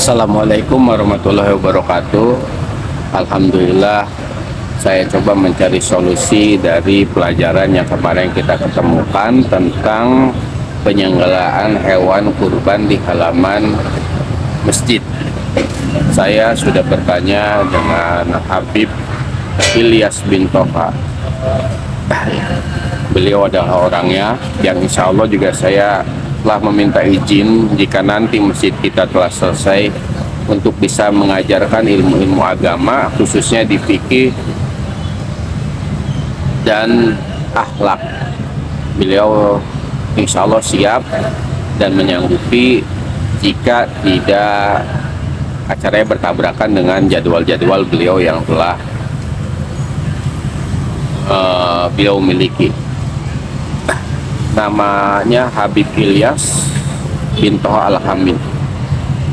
Assalamualaikum warahmatullahi wabarakatuh. Alhamdulillah, saya coba mencari solusi dari pelajaran yang kemarin kita ketemukan tentang penyembelihan hewan kurban di halaman masjid. Saya sudah bertanya dengan Habib Ilyas bin Toha. Beliau adalah orangnya yang insya Allah juga saya telah meminta izin jika nanti masjid kita telah selesai untuk bisa mengajarkan ilmu-ilmu agama, khususnya di fikih dan akhlak. Beliau insya Allah siap dan menyanggupi jika tidak acaranya bertabrakan dengan jadwal-jadwal beliau yang telah beliau miliki. Namanya Habib Ilyas bin Toha Al-Hamid.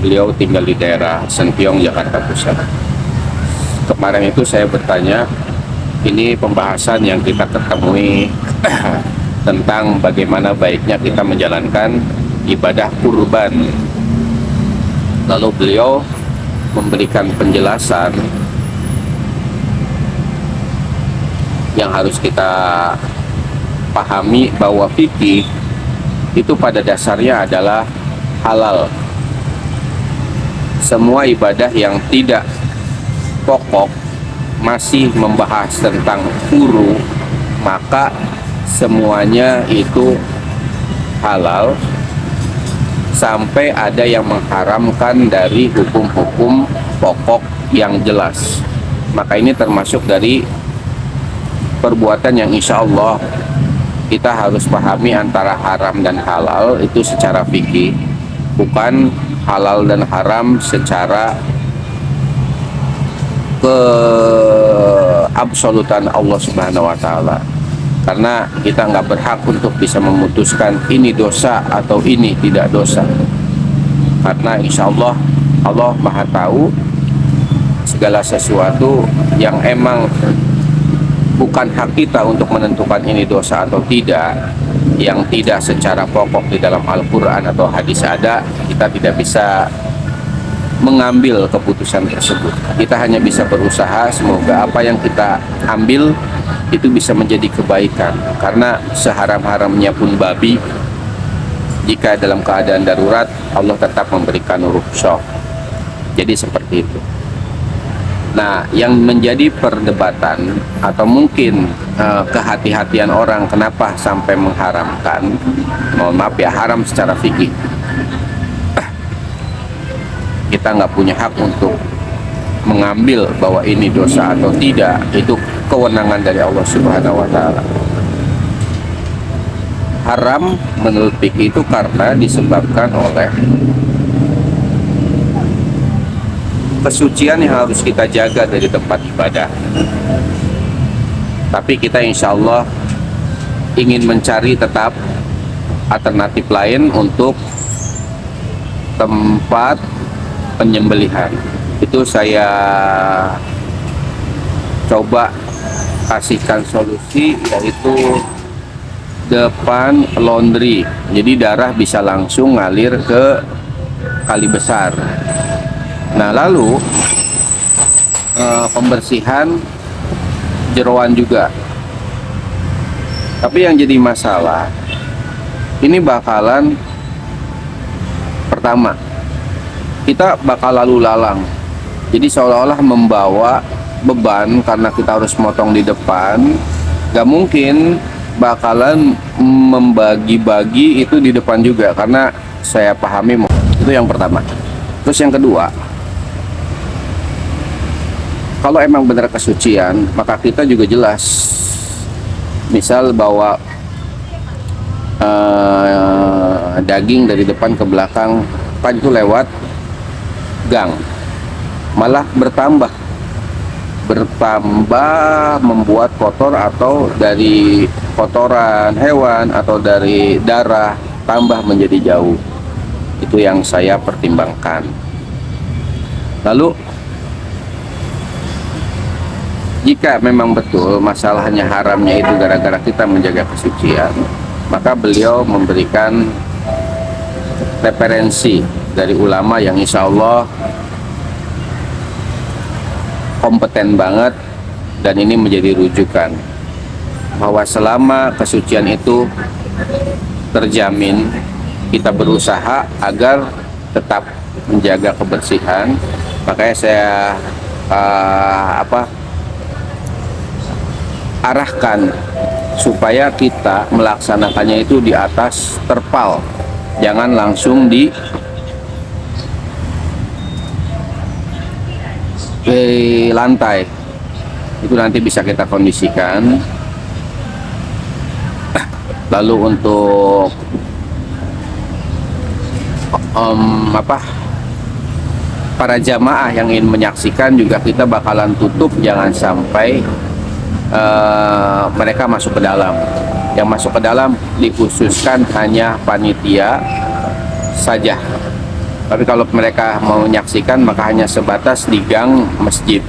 Beliau tinggal di daerah Sentiong, Jakarta Pusat. Kemarin itu saya bertanya, ini pembahasan yang kita ketemui tentang bagaimana baiknya kita menjalankan ibadah kurban. Lalu beliau memberikan penjelasan yang harus kita pahami bahwa fikih itu pada dasarnya adalah halal. Semua ibadah yang tidak pokok masih membahas tentang furu, maka semuanya itu halal sampai ada yang mengharamkan dari hukum-hukum pokok yang jelas. Maka ini termasuk dari perbuatan yang insya Allah kita harus pahami antara haram dan halal itu secara fikih, bukan halal dan haram secara keabsolutan Allah Subhanahu wa Ta'ala. Karena kita nggak berhak untuk bisa memutuskan ini dosa atau ini tidak dosa, karena insya Allah Allah Maha Tahu segala sesuatu. Yang emang bukan hak kita untuk menentukan ini dosa atau tidak, yang tidak secara pokok di dalam Al-Quran atau hadis ada, kita tidak bisa mengambil keputusan tersebut. Kita hanya bisa berusaha semoga apa yang kita ambil itu bisa menjadi kebaikan. Karena seharam-haramnya pun babi, jika dalam keadaan darurat Allah tetap memberikan rukhsah. Jadi seperti itu. Nah, yang menjadi perdebatan atau mungkin kehati-hatian orang kenapa sampai mengharamkan, mohon maaf ya, haram secara fikih. Kita nggak punya hak untuk mengambil bahwa ini dosa atau tidak, itu kewenangan dari Allah Subhanahu wa Ta'ala. Haram menurut fikih itu karena disebabkan oleh kesucian yang harus kita jaga dari tempat ibadah. Tapi kita insya Allah ingin mencari tetap alternatif lain untuk tempat penyembelihan. Itu saya coba kasihkan solusi, yaitu depan laundry. Jadi darah bisa langsung ngalir ke kali besar. Nah, lalu pembersihan jeroan juga. Tapi yang jadi masalah, ini bakalan pertama, kita bakal lalu lalang. Jadi seolah-olah membawa beban karena kita harus motong di depan. Gak mungkin bakalan membagi-bagi itu di depan juga, karena saya pahami itu yang pertama. Terus yang kedua, kalau emang benar kesucian, maka kita juga jelas. Misal bawa daging dari depan ke belakang, kan itu lewat gang, malah bertambah membuat kotor, atau dari kotoran hewan atau dari darah tambah menjadi jauh. Itu yang saya pertimbangkan. Lalu jika memang betul masalahnya haramnya itu gara-gara kita menjaga kesucian, maka beliau memberikan referensi dari ulama yang insya Allah kompeten banget, dan ini menjadi rujukan bahwa selama kesucian itu terjamin, kita berusaha agar tetap menjaga kebersihan. Makanya saya arahkan supaya kita melaksanakannya itu di atas terpal, jangan langsung di lantai. Itu nanti bisa kita kondisikan. Lalu untuk para jamaah yang ingin menyaksikan juga kita bakalan tutup, jangan sampai mereka masuk ke dalam. Yang masuk ke dalam dikhususkan hanya panitia saja. Tapi kalau mereka mau menyaksikan maka hanya sebatas di gang masjid.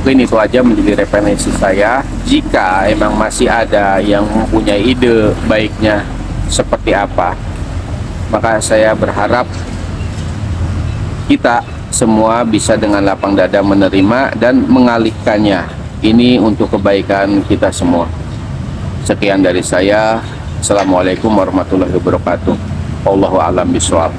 Mungkin itu aja menjadi referensi saya. Jika emang masih ada yang mempunyai ide baiknya seperti apa, maka saya berharap kita semua bisa dengan lapang dada menerima dan mengalihkannya. Ini untuk kebaikan kita semua. Sekian dari saya. Assalamualaikum warahmatullahi wabarakatuh. Wallahu a'lam bishawab.